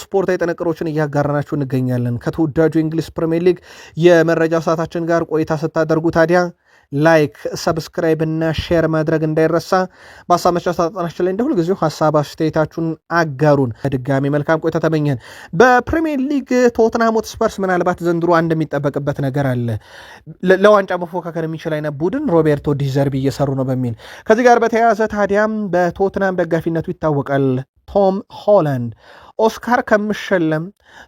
ስፖርታዊ ጥንቅሮችን እያጋራናችሁ እንገኛለን። ከተወዳጁ የእንግሊዝ ፕሪሚየር ሊግ የመረጃ ሰዓታችን ጋር ቆይታ ስታደርጉ ታዲያ ላይክ፣ ሰብስክራይብ እና ሼር ማድረግ እንዳይረሳ። በሀሳብ መስጫ ሳጥናችን ላይ እንደ ሁልጊዜው ሀሳብ አስተያየታችሁን አጋሩን። በድጋሚ መልካም ቆይታ ተመኘን። በፕሪሚየር ሊግ ቶትንሃም ሆትስፐርስ ምናልባት ዘንድሮ አንድ የሚጠበቅበት ነገር አለ። ለዋንጫ መፎካከር የሚችል አይነት ቡድን ሮቤርቶ ዲዘርቢ እየሰሩ ነው በሚል ከዚህ ጋር በተያያዘ ታዲያም በቶትንሃም ደጋፊነቱ ይታወቃል ቶም ሆላንድ ኦስካር ከምሸለም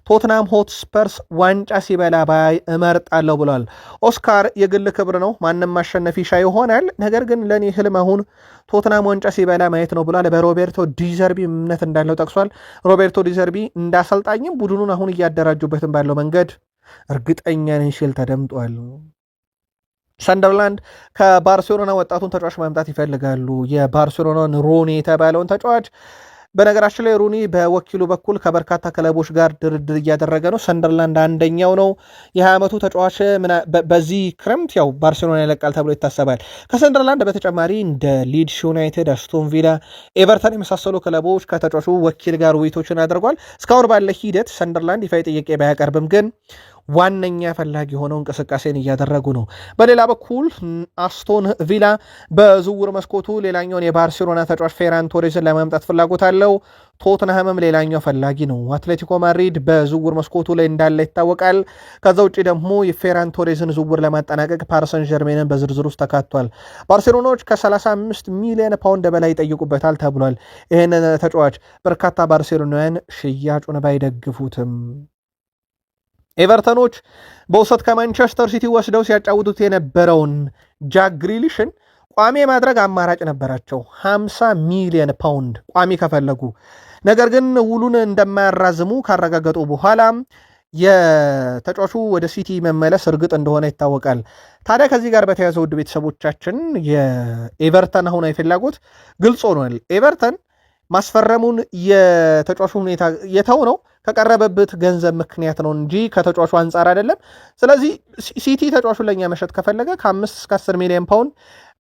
ቶትናም ሆትስፐርስ ዋንጫ ሲበላ ባይ እመርጣለሁ ብሏል። ኦስካር የግል ክብር ነው፣ ማንም ማሸነፍ ይሻ ይሆናል፣ ነገር ግን ለእኔ ህልም አሁን ቶትናም ዋንጫ ሲበላ ማየት ነው ብሏል። በሮቤርቶ ዲዘርቢ እምነት እንዳለው ጠቅሷል። ሮቤርቶ ዲዘርቢ እንዳሰልጣኝም ቡድኑን አሁን እያደራጁበትም ባለው መንገድ እርግጠኛ ነኝ ሲል ተደምጧል። ሰንደርላንድ ከባርሴሎና ወጣቱን ተጫዋች ማምጣት ይፈልጋሉ። የባርሴሎናን ሮኒ የተባለውን ተጫዋች በነገራችን ላይ ሩኒ በወኪሉ በኩል ከበርካታ ክለቦች ጋር ድርድር እያደረገ ነው። ሰንደርላንድ አንደኛው ነው። የ20 ዓመቱ ተጫዋች በዚህ ክረምት ያው ባርሴሎና ይለቃል ተብሎ ይታሰባል። ከሰንደርላንድ በተጨማሪ እንደ ሊድስ ዩናይትድ፣ አስቶን ቪላ፣ ኤቨርተን የመሳሰሉ ክለቦች ከተጫዋቹ ወኪል ጋር ውይይቶችን አድርጓል። እስካሁን ባለ ሂደት ሰንደርላንድ ይፋ ጥያቄ ባያቀርብም ግን ዋነኛ ፈላጊ ሆነው እንቅስቃሴን እያደረጉ ነው። በሌላ በኩል አስቶን ቪላ በዝውውር መስኮቱ ሌላኛውን የባርሴሎና ተጫዋች ፌራን ቶሬስን ለማምጣት ፍላጎት አለው። ቶትንሃምም ሌላኛው ፈላጊ ነው። አትሌቲኮ ማድሪድ በዝውውር መስኮቱ ላይ እንዳለ ይታወቃል። ከዛ ውጭ ደግሞ የፌራን ቶሬስን ዝውውር ለማጠናቀቅ ፓሪሰን ጀርሜንን በዝርዝር ውስጥ ተካቷል። ባርሴሎናዎች ከ35 ሚሊዮን ፓውንድ በላይ ይጠይቁበታል ተብሏል። ይህንን ተጫዋች በርካታ ባርሴሎናውያን ሽያጩን ባይደግፉትም ኤቨርተኖች በውሰት ከማንቸስተር ሲቲ ወስደው ሲያጫውቱት የነበረውን ጃክ ግሪሊሽን ቋሚ ማድረግ አማራጭ ነበራቸው፣ 50 ሚሊዮን ፓውንድ ቋሚ ከፈለጉ። ነገር ግን ውሉን እንደማያራዝሙ ካረጋገጡ በኋላ የተጫዋቹ ወደ ሲቲ መመለስ እርግጥ እንደሆነ ይታወቃል። ታዲያ ከዚህ ጋር በተያያዘ ውድ ቤተሰቦቻችን የኤቨርተን አሁናዊ ፍላጎት ግልጽ ሆኗል። ኤቨርተን ማስፈረሙን የተጫዋቹ ሁኔታ የተው ነው ከቀረበበት ገንዘብ ምክንያት ነው እንጂ ከተጫዋቹ አንጻር አይደለም። ስለዚህ ሲቲ ተጫዋቹን ለኛ መሸጥ ከፈለገ ከ5 እስከ 10 ሚሊዮን ፓውንድ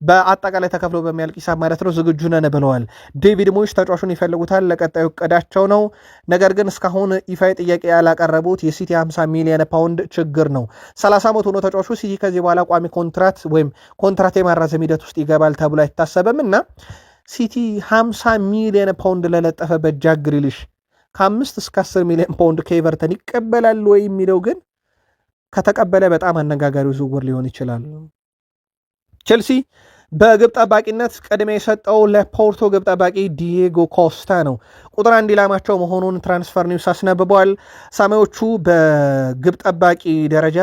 በአጠቃላይ ተከፍሎ በሚያልቅ ሂሳብ ማለት ነው ዝግጁ ነን ብለዋል። ዴቪድ ሞይስ ተጫዋቹን ይፈልጉታል፣ ለቀጣዩ እቅዳቸው ነው። ነገር ግን እስካሁን ይፋዊ ጥያቄ ያላቀረቡት የሲቲ 50 ሚሊዮን ፓውንድ ችግር ነው። 30 ዓመት ሆኖ ተጫዋቹ ሲቲ ከዚህ በኋላ ቋሚ ኮንትራት ወይም ኮንትራት የማራዘም ሂደት ውስጥ ይገባል ተብሎ አይታሰብም እና ሲቲ 50 ሚሊዮን ፓውንድ ለለጠፈበት ጃክ ግሪሊሽ ከ5 እስከ 10 ሚሊዮን ፓውንድ ከኤቨርተን ይቀበላል ወይ የሚለው ግን ከተቀበለ በጣም አነጋጋሪው ዝውውር ሊሆን ይችላል። ቼልሲ በግብ ጠባቂነት ቅድሚያ የሰጠው ለፖርቶ ግብ ጠባቂ ዲዬጎ ኮስታ ነው። ቁጥር 1 ኢላማቸው መሆኑን ትራንስፈር ኒውስ አስነብበዋል። ሰማዮቹ በግብ ጠባቂ ደረጃ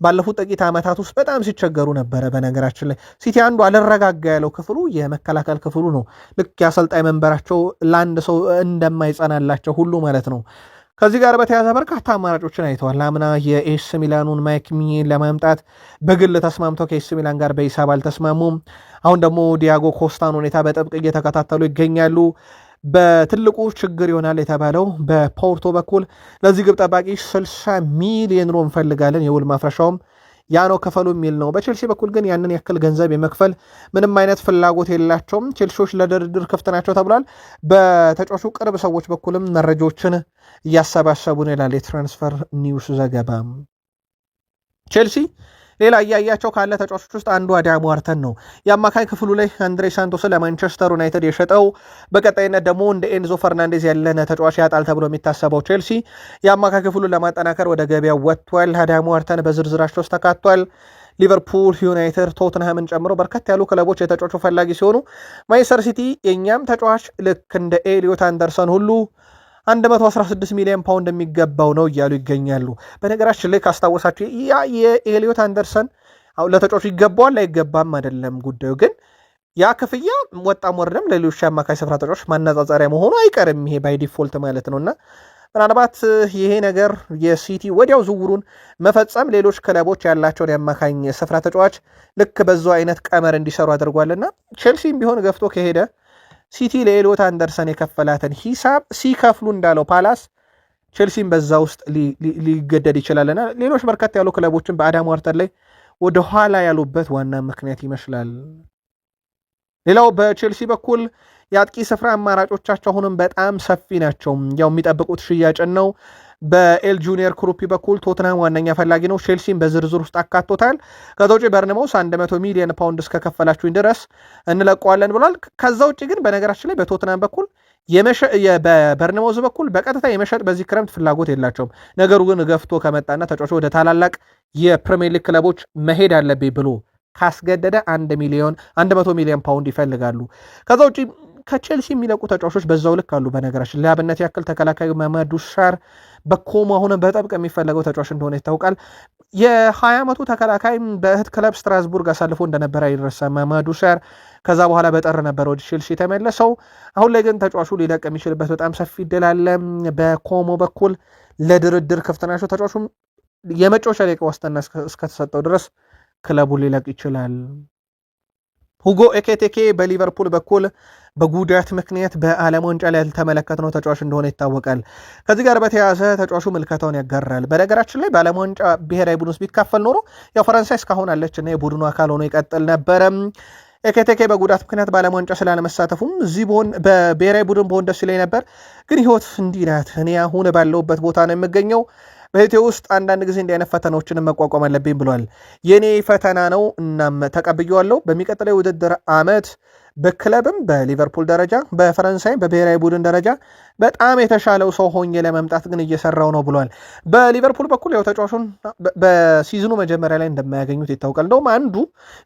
ባለፉት ጥቂት ዓመታት ውስጥ በጣም ሲቸገሩ ነበረ። በነገራችን ላይ ሲቲ አንዱ አልረጋጋ ያለው ክፍሉ የመከላከል ክፍሉ ነው። ልክ የአሰልጣኝ መንበራቸው ለአንድ ሰው እንደማይጸናላቸው ሁሉ ማለት ነው። ከዚህ ጋር በተያያዘ በርካታ አማራጮችን አይተዋል። አምና የኤስ ሚላኑን ማይክ ሚን ለማምጣት በግል ተስማምተው ከኤስ ሚላን ጋር በሂሳብ አልተስማሙም። አሁን ደግሞ ዲያጎ ኮስታን ሁኔታ በጥብቅ እየተከታተሉ ይገኛሉ። በትልቁ ችግር ይሆናል የተባለው በፖርቶ በኩል ለዚህ ግብ ጠባቂ 60 ሚሊዮን ዩሮ እንፈልጋለን፣ የውል ማፍረሻውም ያ ነው ክፈሉ የሚል ነው። በቼልሲ በኩል ግን ያንን ያክል ገንዘብ የመክፈል ምንም አይነት ፍላጎት የላቸውም። ቼልሲዎች ለድርድር ክፍት ናቸው ተብሏል። በተጫዋቹ ቅርብ ሰዎች በኩልም መረጃዎችን እያሰባሰቡ ነው ይላል የትራንስፈር ኒውስ ዘገባ። ቼልሲ ሌላ እያያቸው ካለ ተጫዋቾች ውስጥ አንዱ አዳም ዋርተን ነው። የአማካይ ክፍሉ ላይ አንድሬ ሳንቶስን ለማንቸስተር ዩናይትድ የሸጠው በቀጣይነት ደግሞ እንደ ኤንዞ ፈርናንዴዝ ያለን ተጫዋች ያጣል ተብሎ የሚታሰበው ቼልሲ የአማካይ ክፍሉን ለማጠናከር ወደ ገበያው ወጥቷል። አዳም ዋርተን በዝርዝራቸው ውስጥ ተካቷል። ሊቨርፑል፣ ዩናይትድ፣ ቶትንሃምን ጨምሮ በርከት ያሉ ክለቦች የተጫዋቹ ፈላጊ ሲሆኑ ማንቸስተር ሲቲ የእኛም ተጫዋች ልክ እንደ ኤሊዮት አንደርሰን ሁሉ 116 ሚሊዮን ፓውንድ የሚገባው ነው እያሉ ይገኛሉ። በነገራችን ላይ ካስታወሳችሁ ያ የኤሊዮት አንደርሰን ለተጫዋቹ ይገባዋል አይገባም አይደለም ጉዳዩ፣ ግን ያ ክፍያ ወጣም ወረደም ለሌሎች አማካይ ስፍራ ተጫዋች ማነጻጸሪያ መሆኑ አይቀርም። ይሄ ባይ ዲፎልት ማለት ነውና ምናልባት ይሄ ነገር የሲቲ ወዲያው ዝውውሩን መፈጸም ሌሎች ክለቦች ያላቸውን የአማካኝ ስፍራ ተጫዋች ልክ በዛው አይነት ቀመር እንዲሰሩ አድርጓልና ቼልሲም ቢሆን ገፍቶ ከሄደ ሲቲ ለኤሊዮት አንደርሰን የከፈላትን ሂሳብ ሲከፍሉ እንዳለው ፓላስ ቼልሲም በዛ ውስጥ ሊገደድ ይችላልና ሌሎች በርከት ያሉ ክለቦችን በአዳም ዋርተን ላይ ወደ ኋላ ያሉበት ዋና ምክንያት ይመስላል። ሌላው በቼልሲ በኩል የአጥቂ ስፍራ አማራጮቻቸው አሁንም በጣም ሰፊ ናቸው። ያው የሚጠብቁት ሽያጭን ነው። በኤል ጁኒየር ክሩፒ በኩል ቶትናም ዋነኛ ፈላጊ ነው። ቼልሲም በዝርዝር ውስጥ አካቶታል። ከዛ ውጭ በርንማውስ 100 ሚሊዮን ፓውንድ እስከከፈላችሁኝ ድረስ እንለቀዋለን ብሏል። ከዛ ውጭ ግን በነገራችን ላይ በቶትናም በኩል በበርንማውዝ በኩል በቀጥታ የመሸጥ በዚህ ክረምት ፍላጎት የላቸውም። ነገሩ ግን ገፍቶ ከመጣና ተጫዋቹ ወደ ታላላቅ የፕሪሚየር ሊግ ክለቦች መሄድ አለብኝ ብሎ ካስገደደ 100 ሚሊዮን ፓውንድ ይፈልጋሉ። ከዛ ውጭ ከቼልሲ የሚለቁ ተጫዋቾች በዛው ልክ አሉ። በነገራችን ለአብነት ያክል ተከላካዩ ማማዱ ሳር በኮሞ አሁን በጠብቅ የሚፈለገው ተጫዋች እንደሆነ ይታወቃል። የ20 ዓመቱ ተከላካይ በእህት ክለብ ስትራስቡርግ አሳልፎ እንደነበረ አይረሳም ማማዱ ሳር። ከዛ በኋላ በጠር ነበር ወደ ቼልሲ የተመለሰው። አሁን ላይ ግን ተጫዋቹ ሊለቅ የሚችልበት በጣም ሰፊ እድል አለ። በኮሞ በኩል ለድርድር ክፍት ናቸው። ተጫዋቹ የመጫወቻ ደቂቃ ዋስትና እስከተሰጠው ድረስ ክለቡ ሊለቅ ይችላል። ሁጎ ኤኬቴኬ በሊቨርፑል በኩል በጉዳት ምክንያት በዓለም ዋንጫ ላይ ያልተመለከትነው ተጫዋች እንደሆነ ይታወቃል። ከዚህ ጋር በተያያዘ ተጫዋቹ ምልከታውን ያጋራል። በነገራችን ላይ በዓለም ዋንጫ ብሔራዊ ቡድን ውስጥ ቢካፈል ኖሮ ያው ፈረንሳይ እስካሁን አለችና የቡድኑ አካል ሆኖ ይቀጥል ነበረ። ኤኬቴኬ በጉዳት ምክንያት በዓለም ዋንጫ ስላለመሳተፉም እዚህ በብሔራዊ ቡድን በሆን ደስ ይለኝ ነበር፣ ግን ህይወት እንዲህ ናት። እኔ አሁን ባለሁበት ቦታ ነው የምገኘው። በህይወቴ ውስጥ አንዳንድ ጊዜ እንዲህ አይነት ፈተናዎችን መቋቋም አለብኝ ብሏል። የኔ ፈተና ነው፣ እናም ተቀብዬዋለሁ። በሚቀጥለው የውድድር ዓመት በክለብም በሊቨርፑል ደረጃ በፈረንሳይ በብሔራዊ ቡድን ደረጃ በጣም የተሻለው ሰው ሆኜ ለመምጣት ግን እየሰራው ነው ብሏል። በሊቨርፑል በኩል ያው ተጫዋቹን በሲዝኑ መጀመሪያ ላይ እንደማያገኙት ይታወቃል። እንደውም አንዱ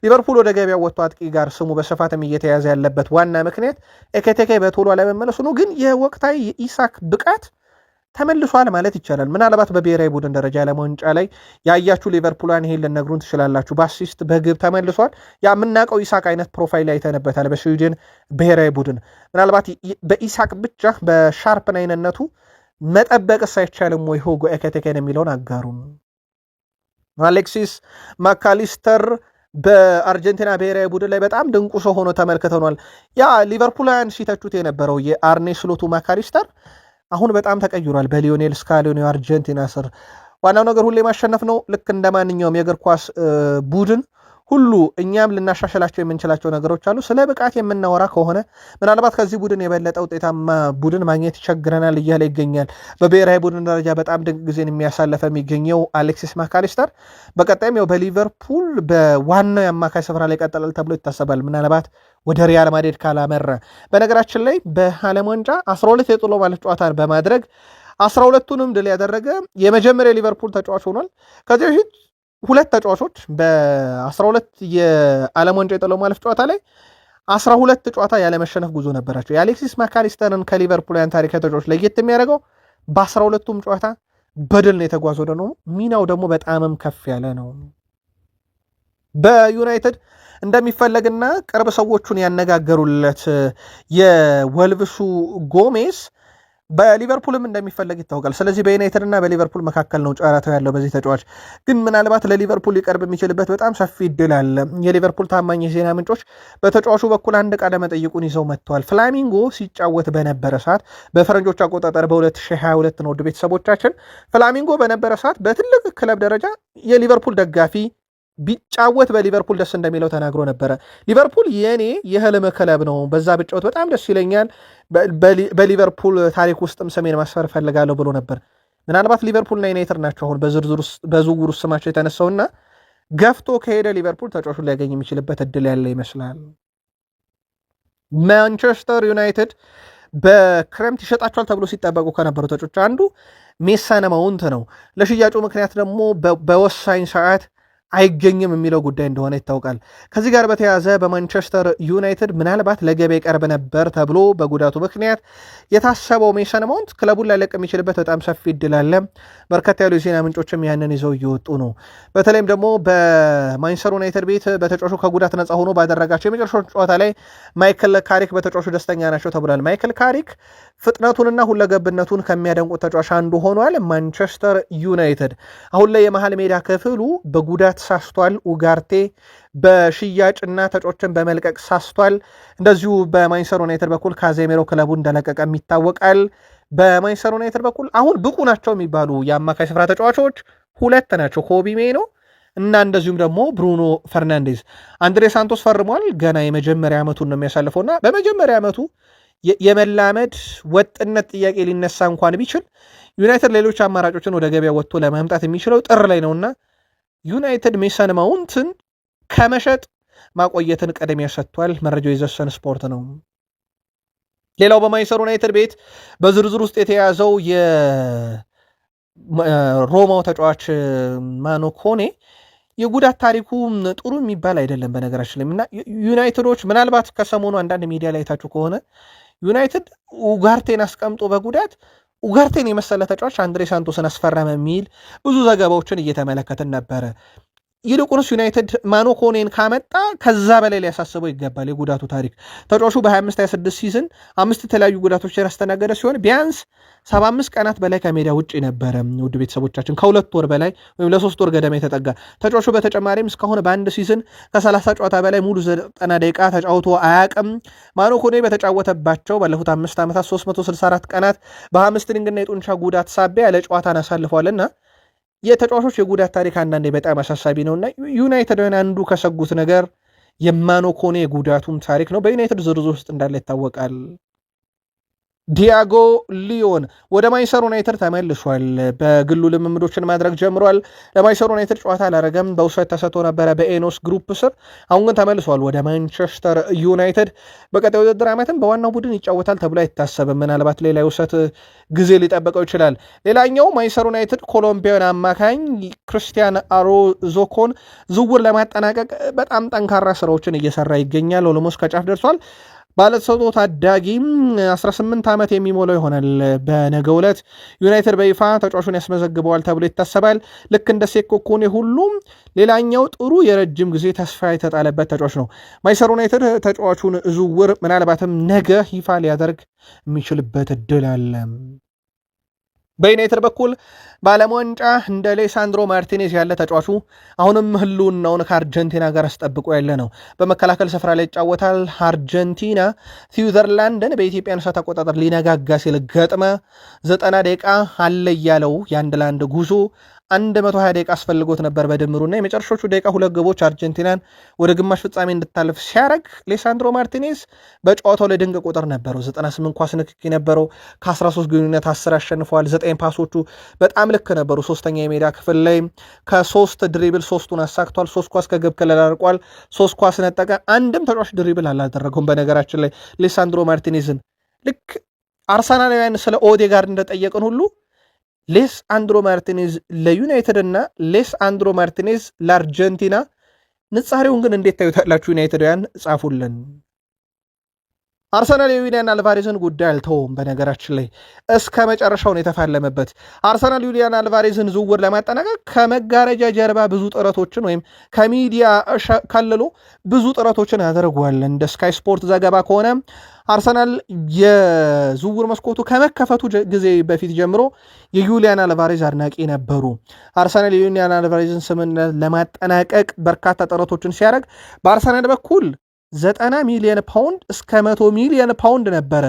ሊቨርፑል ወደ ገበያ ወጥቶ አጥቂ ጋር ስሙ በስፋትም እየተያዘ ያለበት ዋና ምክንያት ኤኬቴኬ በቶሎ አለመመለሱ ነው። ግን የወቅታዊ የኢሳክ ብቃት ተመልሷል ማለት ይቻላል። ምናልባት በብሔራዊ ቡድን ደረጃ ዓለም ዋንጫ ላይ ያያችሁ ሊቨርፑላን ይሄን ልነግሩን ትችላላችሁ። በአሲስት በግብ ተመልሷል። ያ የምናውቀው ኢሳክ አይነት ፕሮፋይል አይተንበታል በስዊድን ብሔራዊ ቡድን። ምናልባት በኢሳክ ብቻ በሻርፕ ናይንነቱ መጠበቅስ አይቻልም ወይ ሁጎ ኤኬቴኬን የሚለውን አጋሩም። አሌክሲስ ማካሊስተር በአርጀንቲና ብሔራዊ ቡድን ላይ በጣም ድንቁ ሰው ሆኖ ተመልክተኗል። ያ ሊቨርፑላን ሲተቹት የነበረው የአርኔ ስሎቱ ማካሊስተር አሁን በጣም ተቀይሯል። በሊዮኔል ስካሎኒ አርጀንቲና ስር ዋናው ነገር ሁሌ ማሸነፍ ነው። ልክ እንደ ማንኛውም የእግር ኳስ ቡድን ሁሉ እኛም ልናሻሸላቸው የምንችላቸው ነገሮች አሉ። ስለ ብቃት የምናወራ ከሆነ ምናልባት ከዚህ ቡድን የበለጠ ውጤታማ ቡድን ማግኘት ይቸግረናል እያለ ይገኛል። በብሔራዊ ቡድን ደረጃ በጣም ድንቅ ጊዜን የሚያሳለፈ የሚገኘው አሌክሲስ ማካሊስተር በቀጣይም ያው በሊቨርፑል በዋናው የአማካይ ስፍራ ላይ ይቀጥላል ተብሎ ይታሰባል። ምናልባት ወደ ሪያል ማድሪድ ካላመራ። በነገራችን ላይ በዓለም ዋንጫ 12 የጥሎ ማለፍ ጨዋታን በማድረግ 12ቱንም ድል ያደረገ የመጀመሪያ ሊቨርፑል ተጫዋች ሆኗል። ከዚህ በፊት ሁለት ተጫዋቾች በ12 የዓለም ዋንጫ የጥሎ ማለፍ ጨዋታ ላይ 12 ጨዋታ ያለመሸነፍ ጉዞ ነበራቸው። የአሌክሲስ ማካሊስተርን ከሊቨርፑልያን ታሪካዊ ተጫዋች ለየት የሚያደርገው በ12ቱም ጨዋታ በድል ነው የተጓዘው። ደግሞ ሚናው ደግሞ በጣምም ከፍ ያለ ነው። በዩናይትድ እንደሚፈለግና ቅርብ ሰዎቹን ያነጋገሩለት የወልቭሱ ጎሜስ በሊቨርፑልም እንደሚፈለግ ይታወቃል። ስለዚህ በዩናይትድ እና በሊቨርፑል መካከል ነው ጨዋታው ያለው። በዚህ ተጫዋች ግን ምናልባት ለሊቨርፑል ሊቀርብ የሚችልበት በጣም ሰፊ እድል አለ። የሊቨርፑል ታማኝ የዜና ምንጮች በተጫዋቹ በኩል አንድ ቃለ መጠይቁን ይዘው መጥተዋል። ፍላሚንጎ ሲጫወት በነበረ ሰዓት በፈረንጆች አቆጣጠር በ2022 ነው። ውድ ቤተሰቦቻችን ፍላሚንጎ በነበረ ሰዓት በትልቅ ክለብ ደረጃ የሊቨርፑል ደጋፊ ቢጫወት በሊቨርፑል ደስ እንደሚለው ተናግሮ ነበረ። ሊቨርፑል የኔ የህልም ክለብ ነው፣ በዛ ብጫወት በጣም ደስ ይለኛል፣ በሊቨርፑል ታሪክ ውስጥም ስሜን ማስፈር ፈልጋለሁ ብሎ ነበር። ምናልባት ሊቨርፑልና ዩናይትድ ናቸው አሁን በዝውውር ውስጥ ስማቸው የተነሳውና ገፍቶ ከሄደ ሊቨርፑል ተጫዋቹን ሊያገኝ የሚችልበት እድል ያለ ይመስላል። ማንቸስተር ዩናይትድ በክረምት ይሸጣቸዋል ተብሎ ሲጠበቁ ከነበሩ ተጫዋቾች አንዱ ሜሰን ማውንት ነው። ለሽያጩ ምክንያት ደግሞ በወሳኝ ሰዓት አይገኝም የሚለው ጉዳይ እንደሆነ ይታወቃል። ከዚህ ጋር በተያያዘ በማንቸስተር ዩናይትድ ምናልባት ለገበያ ቀርብ ነበር ተብሎ በጉዳቱ ምክንያት የታሰበው ሜሰን ማውንት ክለቡን ላይለቅ የሚችልበት በጣም ሰፊ እድል አለ። በርከት ያሉ የዜና ምንጮችም ያንን ይዘው እየወጡ ነው። በተለይም ደግሞ በማንቸስተር ዩናይትድ ቤት በተጫዋቹ ከጉዳት ነፃ ሆኖ ባደረጋቸው የመጨረሻው ጨዋታ ላይ ማይክል ካሪክ በተጫዋቹ ደስተኛ ናቸው ተብሏል። ማይክል ካሪክ ፍጥነቱንና ሁለገብነቱን ከሚያደንቁት ተጫዋች አንዱ ሆኗል። ማንቸስተር ዩናይትድ አሁን ላይ የመሃል ሜዳ ክፍሉ በጉዳት ሳስቷል። ኡጋርቴ በሽያጭና ተጫዋቾችን በመልቀቅ ሳስቷል። እንደዚሁ በማንቸስተር ዩናይትድ በኩል ካዜሜሮ ክለቡ እንደለቀቀም ይታወቃል። በማንቸስተር ዩናይትድ በኩል አሁን ብቁ ናቸው የሚባሉ የአማካይ ስፍራ ተጫዋቾች ሁለት ናቸው። ኮቢ ሜኖ እና እንደዚሁም ደግሞ ብሩኖ ፈርናንዴዝ። አንድሬ ሳንቶስ ፈርሟል። ገና የመጀመሪያ ዓመቱን ነው የሚያሳልፈውና በመጀመሪያ ዓመቱ የመላመድ ወጥነት ጥያቄ ሊነሳ እንኳን ቢችል ዩናይትድ ሌሎች አማራጮችን ወደ ገበያ ወጥቶ ለማምጣት የሚችለው ጥር ላይ ነውና ዩናይትድ ሜሰን ማውንትን ከመሸጥ ማቆየትን ቅድሚያ ሰጥቷል። መረጃው የዘሰን ስፖርት ነው። ሌላው በማንቸስተር ዩናይትድ ቤት በዝርዝር ውስጥ የተያዘው የሮማው ተጫዋች ማኖ ኮኔ የጉዳት ታሪኩ ጥሩ የሚባል አይደለም በነገራችን ላይ እና ዩናይትዶች ምናልባት ከሰሞኑ አንዳንድ ሚዲያ ላይ ታችሁ ከሆነ ዩናይትድ ኡጋርቴን አስቀምጦ በጉዳት ኡጋርቴን የመሰለ ተጫዋች አንድሬ ሳንቶስን አስፈረመ የሚል ብዙ ዘገባዎችን እየተመለከትን ነበረ። ይልቁንስ ዩናይትድ ማኖ ኮኔን ካመጣ ከዛ በላይ ሊያሳስበው ይገባል። የጉዳቱ ታሪክ ተጫዋቹ በ25-26 ሲዝን 5 የተለያዩ ጉዳቶች ያስተናገደ ሲሆን ቢያንስ 75 ቀናት በላይ ከሜዳ ውጭ ነበረ። ውድ ቤተሰቦቻችን ከ2 ወር በላይ ወይም ለ3 ወር ገደማ የተጠጋ ተጫዋቹ በተጨማሪም እስካሁን በአንድ ሲዝን ከ30 ጨዋታ በላይ ሙሉ 90 ደቂቃ ተጫውቶ አያቅም። ማኖ ኮኔ በተጫወተባቸው ባለፉት 5 ዓመታት 364 ቀናት በሃምስትሪንግና የጡንቻ ጉዳት ሳቢያ ያለ ጨዋታን አሳልፈዋልና የተጫዋቾች የጉዳት ታሪክ አንዳንዴ በጣም አሳሳቢ ነውና ዩናይትድን አንዱ ከሰጉት ነገር የማኖ ኮኔ የጉዳቱም ታሪክ ነው። በዩናይትድ ዝርዝር ውስጥ እንዳለ ይታወቃል። ዲያጎ ሊዮን ወደ ማንቸስተር ዩናይትድ ተመልሷል። በግሉ ልምምዶችን ማድረግ ጀምሯል። ለማንቸስተር ዩናይትድ ጨዋታ አላረገም፣ በውሰት ተሰጥቶ ነበረ በኤኖስ ግሩፕ ስር። አሁን ግን ተመልሷል ወደ ማንቸስተር ዩናይትድ። በቀጣይ ውድድር ዓመትም በዋናው ቡድን ይጫወታል ተብሎ አይታሰብም። ምናልባት ሌላ የውሰት ጊዜ ሊጠበቀው ይችላል። ሌላኛው ማንቸስተር ዩናይትድ ኮሎምቢያን አማካኝ ክርስቲያን አሮዞኮን ዝውውር ለማጠናቀቅ በጣም ጠንካራ ስራዎችን እየሰራ ይገኛል። ኦሎሞስ ከጫፍ ደርሷል። ባለተሰጥኦ ታዳጊም 18 ዓመት የሚሞላው ይሆናል። በነገው ዕለት ዩናይትድ በይፋ ተጫዋቹን ያስመዘግበዋል ተብሎ ይታሰባል። ልክ እንደ ሴኮ ኮኔ ሁሉም ሌላኛው ጥሩ የረጅም ጊዜ ተስፋ የተጣለበት ተጫዋች ነው። ማንቸስተር ዩናይትድ ተጫዋቹን ዝውውር ምናልባትም ነገ ይፋ ሊያደርግ የሚችልበት እድል አለ። በዩናይትድ በኩል በዓለም ዋንጫ እንደ ሌሳንድሮ ማርቲኔዝ ያለ ተጫዋቹ አሁንም ህልውናውን ከአርጀንቲና ጋር አስጠብቆ ያለ ነው። በመከላከል ስፍራ ላይ ይጫወታል። አርጀንቲና ስዊዘርላንድን በኢትዮጵያን ሰዓት አቆጣጠር ሊነጋጋ ሲል ገጥማ 90 ደቂቃ አለ እያለው የ1-1 ጉዞ 120 ደቂቃ አስፈልጎት ነበር በድምሩና የመጨረሻዎቹ ደቂቃ 2 ግቦች አርጀንቲናን ወደ ግማሽ ፍጻሜ እንድታልፍ ሲያደርግ ሌሳንድሮ ማርቲኔዝ በጨዋታው ላይ ድንቅ ቁጥር ነበረው። 98 ኳስ ንክኪ ነበረው። ከ13 ግንኙነት 10 አሸንፈዋል። 9 ፓሶቹ በጣም ልክ ነበሩ። ሶስተኛ የሜዳ ክፍል ላይ ከ3 ድሪብል 3ቱን አሳክቷል። 3 ኳስ ከግብ ክልል አርቋል። 3 ኳስ ነጠቀ። አንድም ተጫዋች ድሪብል አላደረገውም። በነገራችን ላይ ሌሳንድሮ ማርቲኔዝን ልክ አርሰናላውያን ስለ ኦዴጋርድ እንደጠየቅን ሁሉ ሌሳንድሮ ማርቲኔዝ ለዩናይትድ እና ሌሳንድሮ ማርቲኔዝ ለአርጀንቲና ንጻሬውን ግን እንዴት ታዩታላችሁ? ዩናይትዳውያን ጻፉልን። አርሰናል የዩሊያን አልቫሬዝን ጉዳይ አልተውም። በነገራችን ላይ እስከ መጨረሻውን የተፋለመበት አርሰናል ዩሊያን አልቫሬዝን ዝውውር ለማጠናቀቅ ከመጋረጃ ጀርባ ብዙ ጥረቶችን ወይም ከሚዲያ ከልሎ ብዙ ጥረቶችን ያደርጓል። እንደ ስካይ ስፖርት ዘገባ ከሆነ አርሰናል የዝውውር መስኮቱ ከመከፈቱ ጊዜ በፊት ጀምሮ የዩሊያን አልቫሬዝ አድናቂ ነበሩ። አርሰናል የዩሊያን አልቫሬዝን ስምምነት ለማጠናቀቅ በርካታ ጥረቶችን ሲያደርግ በአርሰናል በኩል 90 ሚሊዮን ፓውንድ እስከ 100 ሚሊዮን ፓውንድ ነበረ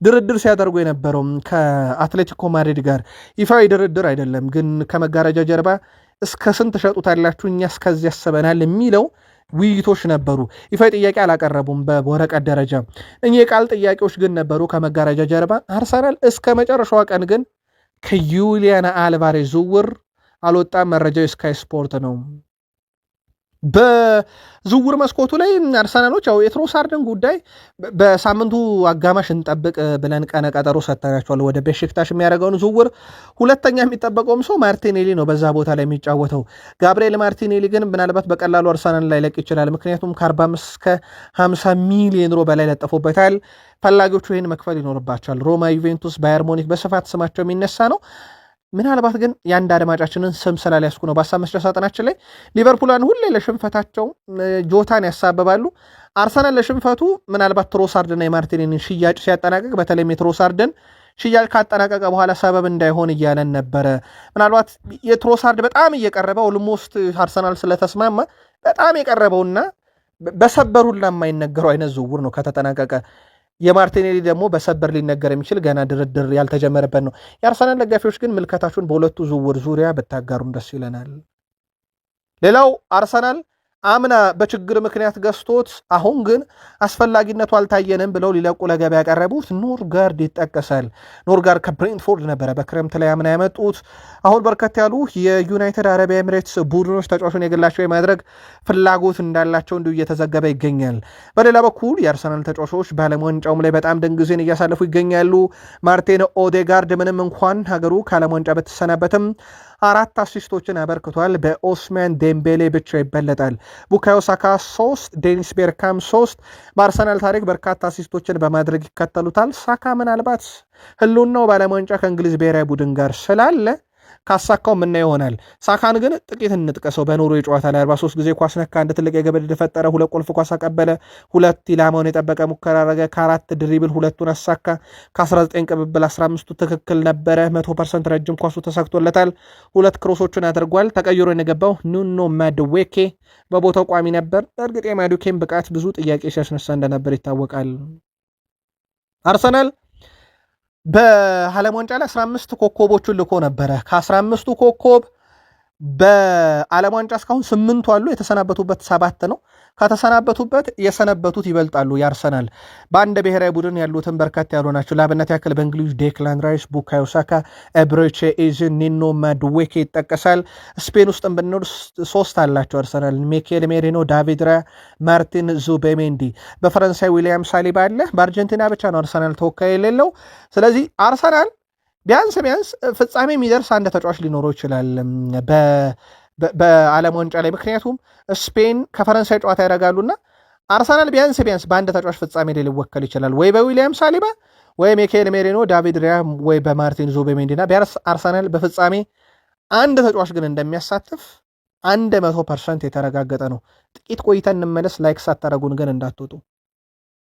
ድርድር ሲያደርጉ የነበረው ከአትሌቲኮ ማድሪድ ጋር። ይፋዊ ድርድር አይደለም ግን ከመጋረጃ ጀርባ እስከ ስንት ሸጡታላችሁ እኛ እስከዚህ ያስበናል የሚለው ውይይቶች ነበሩ። ይፋዊ ጥያቄ አላቀረቡም በወረቀት ደረጃ። እኚህ የቃል ጥያቄዎች ግን ነበሩ ከመጋረጃ ጀርባ። አርሰናል እስከ መጨረሻዋ ቀን ግን ከዩሊያን አልቫሬዝ ዝውውር አልወጣም። መረጃው የስካይ ስፖርት ነው። በዝውውር መስኮቱ ላይ አርሰናሎች ያው የትሮሳርድን ጉዳይ በሳምንቱ አጋማሽ እንጠብቅ ብለን ቀነ ቀጠሮ ሰጥተናቸዋል። ወደ ቤሽክታሽ የሚያደርገውን ዝውውር ሁለተኛ የሚጠበቀውም ሰው ማርቲኔሊ ነው በዛ ቦታ ላይ የሚጫወተው። ጋብርኤል ማርቲኔሊ ግን ምናልባት በቀላሉ አርሰናል ላይ ለቅ ይችላል። ምክንያቱም ከ45 እስከ 50 ሚሊዮን ዩሮ በላይ ለጥፎበታል። ፈላጊዎቹ ይህን መክፈል ይኖርባቸዋል። ሮማ፣ ዩቬንቱስ፣ ባየር ሙኒክ በስፋት ስማቸው የሚነሳ ነው። ምናልባት ግን የአንድ አድማጫችንን ስም ስላልያዝኩ ነው በሀሳብ መስጫ ሳጥናችን ላይ ሊቨርፑላን ሁሌ ለሽንፈታቸው ጆታን ያሳበባሉ። አርሰናል ለሽንፈቱ ምናልባት ትሮሳርድና የማርቲኔሊን ሽያጭ ሲያጠናቀቅ በተለይም የትሮሳርድን ሽያጭ ካጠናቀቀ በኋላ ሰበብ እንዳይሆን እያለን ነበረ። ምናልባት የትሮሳርድ በጣም እየቀረበ ኦልሞስት አርሰናል ስለተስማማ በጣም የቀረበውና በሰበር ሁላ የማይነገረው አይነት ዝውውር ነው ከተጠናቀቀ። የማርቲኔሊ ደግሞ በሰበር ሊነገር የሚችል ገና ድርድር ያልተጀመረበት ነው። የአርሰናል ደጋፊዎች ግን ምልከታችሁን በሁለቱ ዝውውር ዙሪያ ብታጋሩን ደስ ይለናል። ሌላው አርሰናል አምና በችግር ምክንያት ገዝቶት አሁን ግን አስፈላጊነቱ አልታየንም ብለው ሊለቁ ለገበያ ያቀረቡት ኖርጋርድ ይጠቀሳል። ኖርጋርድ ከብሬንትፎርድ ነበረ በክረምት ላይ አምና ያመጡት። አሁን በርከት ያሉ የዩናይትድ አረብ ኤምሬትስ ቡድኖች ተጫዋቹን የግላቸው የማድረግ ፍላጎት እንዳላቸው እንዲሁ እየተዘገበ ይገኛል። በሌላ በኩል የአርሰናል ተጫዋቾች በዓለም ዋንጫውም ላይ በጣም ድንቅ ጊዜን እያሳለፉ ይገኛሉ። ማርቲን ኦዴጋርድ ምንም እንኳን ሀገሩ ከዓለም ዋንጫ በተሰናበትም 4 አሲስቶችን አበርክቷል። በኦስማን ዴምቤሌ ብቻ ይበለጣል። ቡካዮ ሳካ 3፣ ዴኒስ ቤርካም 3 በአርሰናል ታሪክ በርካታ አሲስቶችን በማድረግ ይከተሉታል። ሳካ ምናልባት ህልውናው በዓለም ዋንጫ ከእንግሊዝ ብሔራዊ ቡድን ጋር ስላለ ካሳካው ምናየው ይሆናል። ሳካን ግን ጥቂት እንጥቀሰው። በኖርዌይ ጨዋታ ላይ 43 ጊዜ ኳስ ነካ፣ አንድ ትልቅ የግብ ዕድል ፈጠረ፣ 2 ቁልፍ ኳስ አቀበለ፣ 2 ኢላማውን የጠበቀ ሙከራ አረገ፣ ከ4 ድሪብል 2ቱን አሳካ፣ ከ19 ቅብብል 15ቱ ትክክል ነበረ፣ 100% ረጅም ኳሱ ተሳክቶለታል፣ 2 ክሮሶችን አድርጓል። ተቀይሮ የገባው ኑኖ ማድዌኬ በቦታው ቋሚ ነበር። እርግጥ የማዱኬን ብቃት ብዙ ጥያቄ ሲያስነሳ እንደነበር ይታወቃል። አርሰናል በዓለም ዋንጫ ላይ 15 ኮከቦቹን ልኮ ነበረ። ከ15ቱ ኮከብ በዓለም ዋንጫ እስካሁን 8ቱ አሉ። የተሰናበቱበት 7 ነው። ከተሰናበቱበት የሰነበቱት ይበልጣሉ። ያርሰናል በአንድ ብሔራዊ ቡድን ያሉትን በርካታ ያሉ ናቸው። ለአብነት ያክል በእንግሊዝ ዴክላን ራይስ፣ ቡካዮ ሳካ፣ ኤብሬቼ ኤዝን፣ ኒኖ ማድዌኬ ይጠቀሳል። ስፔን ውስጥ ብንኖር 3 አላቸው አርሰናል፣ ሚኬል ሜሪኖ፣ ዳቪድ ራያ፣ ማርቲን ዙቤሜንዲ። በፈረንሳይ ዊሊያም ሳሊባ አለ። በአርጀንቲና ብቻ ነው አርሰናል ተወካይ የሌለው። ስለዚህ አርሰናል ቢያንስ ፍጻሜ የሚደርስ አንድ ተጫዋች ሊኖረው ይችላል በዓለም ዋንጫ ላይ። ምክንያቱም ስፔን ከፈረንሳይ ጨዋታ ያደርጋሉና አርሰናል ቢያንስ በአንድ ተጫዋች ፍጻሜ ላይ ሊወከል ይችላል፣ ወይ በዊሊያም ሳሊባ ወይ ሚኬል ሜሪኖ፣ ዳቪድ ራያ ወይ በማርቲን ዙቤሜንዲና ቢያንስ አርሰናል በፍጻሜ አንድ ተጫዋች ግን እንደሚያሳትፍ 100% የተረጋገጠ ነው። ጥቂት ቆይታ እንመለስ። ላይክ ሳታደርጉን ግን እንዳትወጡ።